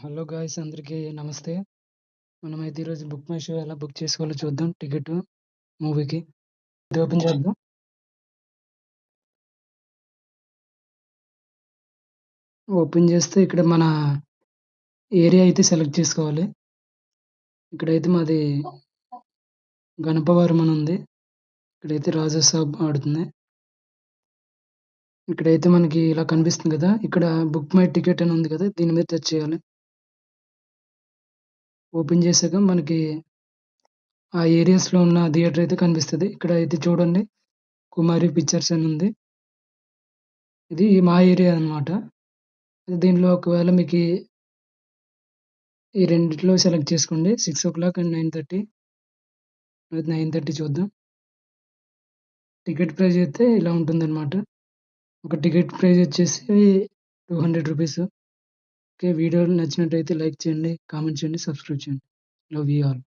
Hello guys అందరికీ నమస్తే. మనమైతే ఈరోజు బుక్ మై షో ఎలా బుక్ చేసుకోవాలో చూద్దాం టికెట్ మూవీకి. ఇది ఓపెన్ చేద్దాం. ఓపెన్ చేస్తే ఇక్కడ మన ఏరియా అయితే సెలెక్ట్ చేసుకోవాలి. ఇక్కడైతే మాది గణపవరం అని ఉంది. ఇక్కడైతే రాజా సాబ్ ఆడుతుంది. ఇక్కడైతే మనకి ఇలా కనిపిస్తుంది కదా, ఇక్కడ బుక్ మై టికెట్ అని ఉంది కదా, దీని మీద టచ్ చేయాలి. ఓపెన్ చేశాక మనకి ఆ ఏరియాస్లో ఉన్న థియేటర్ అయితే కనిపిస్తుంది. ఇక్కడ అయితే చూడండి, కుమారి పిక్చర్స్ అని ఉంది. ఇది మా ఏరియా అన్నమాట. దీనిలో ఒకవేళ మీకు ఈ రెండిట్లో సెలెక్ట్ చేసుకోండి. 6:00 అండ్ 9:30. 9:30 చూద్దాం. టికెట్ ప్రైస్ అయితే ఇలా ఉంటుందన్నమాట. ఒక టికెట్ ప్రైస్ వచ్చేసి ₹200. ఓకే, వీడియో నచ్చినట్టయితే లైక్ చేయండి, కామెంట్ చేయండి, సబ్స్క్రైబ్ చేయండి. Love you all.